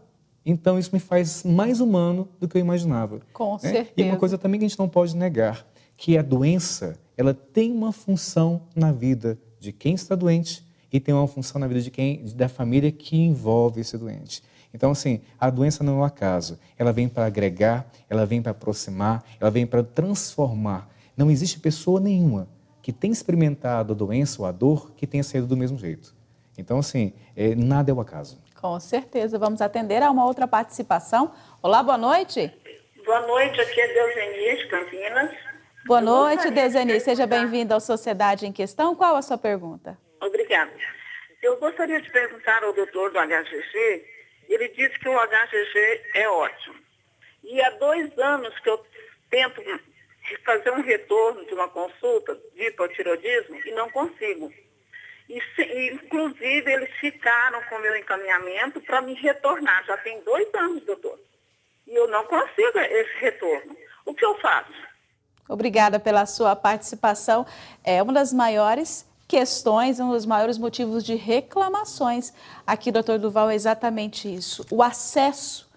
Speaker 5: Então, isso me faz mais humano do que eu imaginava.
Speaker 2: Com certeza.
Speaker 5: E uma coisa também que a gente não pode negar, que a doença, ela tem uma função na vida de quem está doente e tem uma função na vida da família que envolve esse doente. Então, assim, a doença não é um acaso. Ela vem para agregar, ela vem para aproximar, ela vem para transformar. Não existe pessoa nenhuma que tenha experimentado a doença ou a dor que tenha saído do mesmo jeito. Então, assim, nada é o acaso.
Speaker 2: Com certeza. Vamos atender a uma outra participação. Olá, boa noite.
Speaker 9: Boa noite, aqui é Deuseni, de Campinas.
Speaker 2: Boa noite, Deuseni. Seja bem-vinda ao Sociedade em Questão. Qual a sua pergunta?
Speaker 9: Obrigada. Eu gostaria de perguntar ao doutor do HGG. Ele disse que o HGG é ótimo. E há 2 anos que eu tento fazer um retorno de uma consulta de hipotireoidismo e não consigo. Inclusive, eles ficaram com o meu encaminhamento para me retornar. Já tem 2 anos, doutor. E eu não consigo esse retorno. O que eu faço?
Speaker 2: Obrigada pela sua participação. É uma das maiores questões, um dos maiores motivos de reclamações aqui, doutor Duval, é exatamente isso. O acesso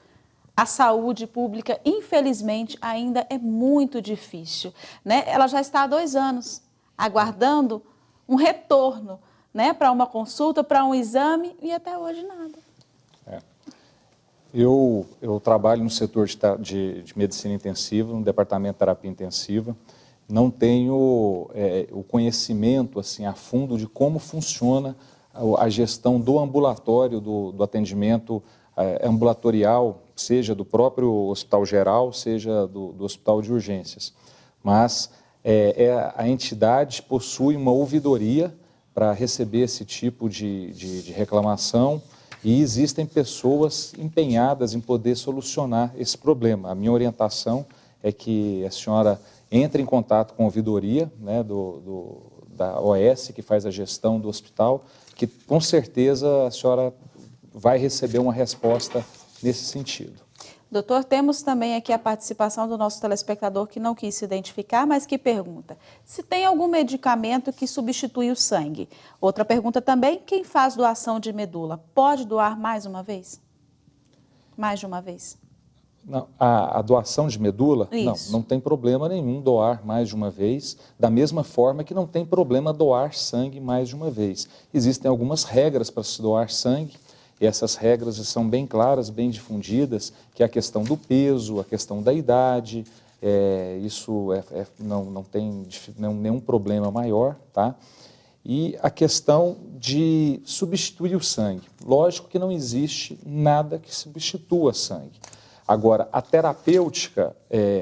Speaker 2: à saúde pública, infelizmente, ainda é muito difícil, né? Ela já está há 2 anos aguardando um retorno, né, para uma consulta, para um exame, e até hoje nada.
Speaker 4: Eu trabalho no setor de medicina intensiva, no departamento de terapia intensiva. Não tenho o conhecimento assim, a fundo de como funciona a gestão do ambulatório, do atendimento ambulatorial, seja do próprio hospital geral, seja do hospital de urgências. Mas a entidade possui uma ouvidoria para receber esse tipo de reclamação e existem pessoas empenhadas em poder solucionar esse problema. A minha orientação é que a senhora entre em contato com a ouvidoria, né, da OS, que faz a gestão do hospital, que com certeza a senhora vai receber uma resposta nesse sentido.
Speaker 2: Doutor, temos também aqui a participação do nosso telespectador que não quis se identificar, mas que pergunta se tem algum medicamento que substitui o sangue. Outra pergunta também, quem faz doação de medula pode doar mais uma vez? Mais de uma vez?
Speaker 4: Não, a doação de medula, não tem problema nenhum doar mais de uma vez, da mesma forma que não tem problema doar sangue mais de uma vez. Existem algumas regras para se doar sangue, e essas regras são bem claras, bem difundidas, que é a questão do peso, a questão da idade, isso não tem nenhum problema maior, tá? E a questão de substituir o sangue. Lógico que não existe nada que substitua sangue. Agora, a terapêutica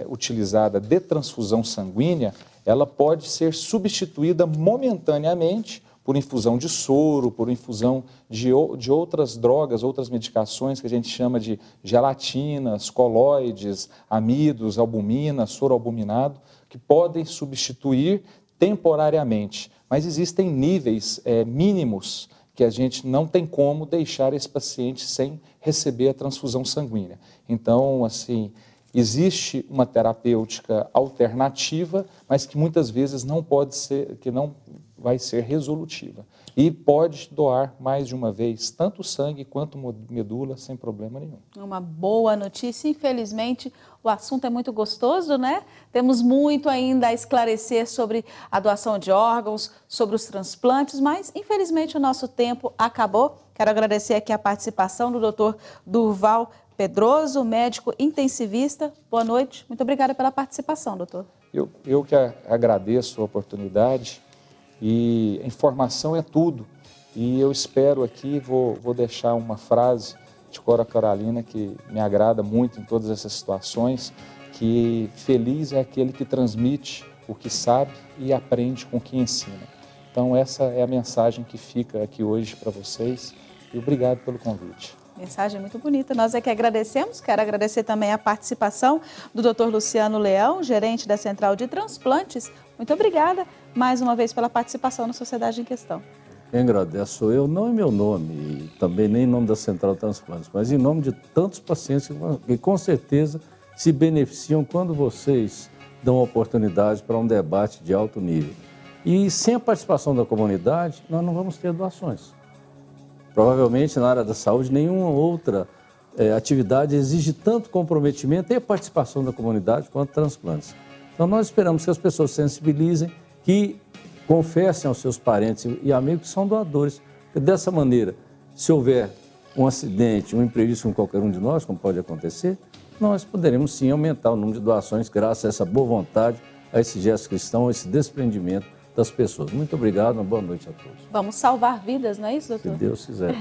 Speaker 4: utilizada de transfusão sanguínea, ela pode ser substituída momentaneamente por infusão de soro, por infusão de outras drogas, outras medicações que a gente chama de gelatinas, colóides, amidos, albumina, soro albuminado, que podem substituir temporariamente. Mas existem níveis mínimos que a gente não tem como deixar esse paciente sem receber a transfusão sanguínea. Então, assim, existe uma terapêutica alternativa, mas que muitas vezes não pode ser, que não vai ser resolutiva. E pode doar mais de uma vez, tanto sangue quanto medula, sem problema nenhum.
Speaker 2: Uma boa notícia. Infelizmente, o assunto é muito gostoso, né? Temos muito ainda a esclarecer sobre a doação de órgãos, sobre os transplantes, mas infelizmente o nosso tempo acabou. Quero agradecer aqui a participação do Dr. Durval Pedroso, médico intensivista. Boa noite. Muito obrigada pela participação, doutor.
Speaker 4: Eu que agradeço a oportunidade. E a informação é tudo. E eu espero aqui, vou deixar uma frase de Cora Coralina que me agrada muito em todas essas situações, que feliz é aquele que transmite o que sabe e aprende com o que ensina. Então essa é a mensagem que fica aqui hoje para vocês e obrigado pelo convite.
Speaker 2: Mensagem muito bonita. Nós é que agradecemos. Quero agradecer também a participação do Dr. Luciano Leão, gerente da Central de Transplantes. Muito obrigada mais uma vez pela participação na Sociedade em Questão.
Speaker 3: Quem agradeço eu, não em meu nome, e também nem em nome da Central de Transplantes, mas em nome de tantos pacientes que com certeza se beneficiam quando vocês dão oportunidade para um debate de alto nível. E sem a participação da comunidade, nós não vamos ter doações. Provavelmente na área da saúde, nenhuma outra atividade exige tanto comprometimento e participação da comunidade quanto transplantes. Então nós esperamos que as pessoas se sensibilizem, que confessem aos seus parentes e amigos que são doadores. Porque dessa maneira, se houver um acidente, um imprevisto com qualquer um de nós, como pode acontecer, nós poderemos sim aumentar o número de doações graças a essa boa vontade, a esse gesto cristão, a esse desprendimento das pessoas. Muito obrigado, uma boa noite a todos.
Speaker 2: Vamos salvar vidas, não é isso, doutor?
Speaker 3: Se Deus quiser.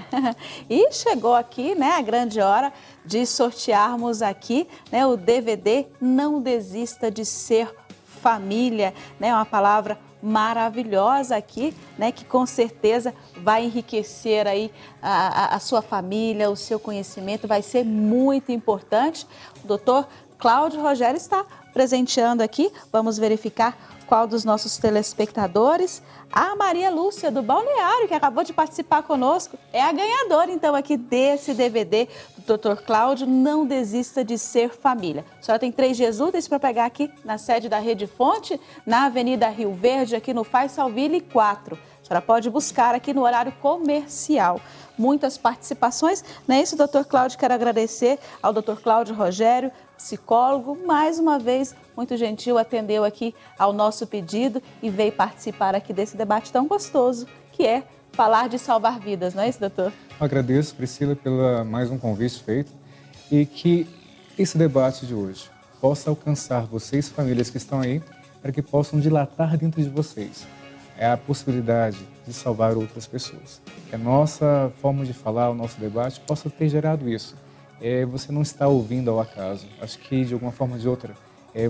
Speaker 2: E chegou aqui, né, a grande hora de sortearmos aqui, né, o DVD Não Desista de Ser Família, né, uma palavra maravilhosa aqui, né, que com certeza vai enriquecer aí a sua família, o seu conhecimento, vai ser muito importante. O doutor Cláudio Rogério está presenteando aqui, vamos verificar qual dos nossos telespectadores. A Maria Lúcia, do Balneário, que acabou de participar conosco, é a ganhadora, então, aqui desse DVD do Dr. Cláudio, Não Desista de Ser Família. A senhora tem 3 dias úteis para pegar aqui na sede da Rede Fonte, na Avenida Rio Verde, aqui no Faisalville 4. A senhora pode buscar aqui no horário comercial. Muitas participações, não é isso, doutor Cláudio? Quero agradecer ao doutor Cláudio Rogério, psicólogo, mais uma vez, muito gentil, atendeu aqui ao nosso pedido e veio participar aqui desse debate tão gostoso, que é falar de salvar vidas, não é isso, doutor?
Speaker 5: Eu agradeço, Priscila, pelo mais um convite feito e que esse debate de hoje possa alcançar vocês, famílias que estão aí, para que possam dilatar dentro de vocês a possibilidade de salvar outras pessoas. Que a nossa forma de falar, o nosso debate, possa ter gerado isso. Você não está ouvindo ao acaso. Acho que, de alguma forma ou de outra,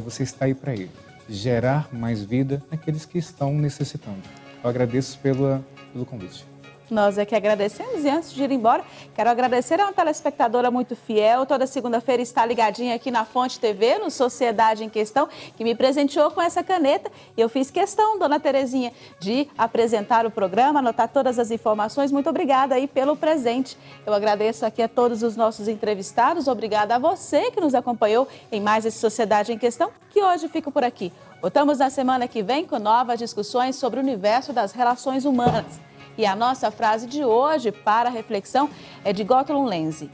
Speaker 5: você está aí para ele. Gerar mais vida naqueles que estão necessitando. Eu agradeço pelo convite.
Speaker 2: Nós é que agradecemos e antes de ir embora, quero agradecer a uma telespectadora muito fiel. Toda segunda-feira está ligadinha aqui na Fonte TV, no Sociedade em Questão, que me presenteou com essa caneta. E eu fiz questão, dona Terezinha, de apresentar o programa, anotar todas as informações. Muito obrigada aí pelo presente. Eu agradeço aqui a todos os nossos entrevistados. Obrigada a você que nos acompanhou em mais esse Sociedade em Questão, que hoje fica por aqui. Voltamos na semana que vem com novas discussões sobre o universo das relações humanas. E a nossa frase de hoje para reflexão é de Gottlob Lenze.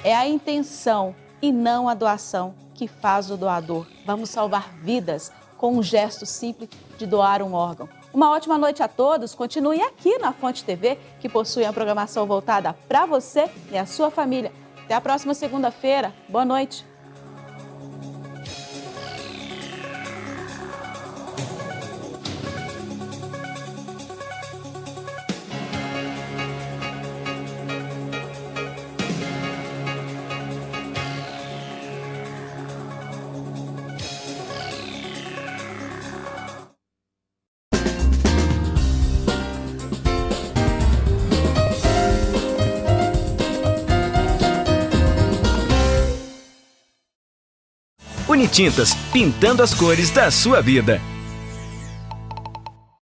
Speaker 2: É a intenção e não a doação que faz o doador. Vamos salvar vidas com um gesto simples de doar um órgão. Uma ótima noite a todos. Continue aqui na Fonte TV, que possui a programação voltada para você e a sua família. Até a próxima segunda-feira. Boa noite.
Speaker 1: Unitintas, pintando as cores da sua vida.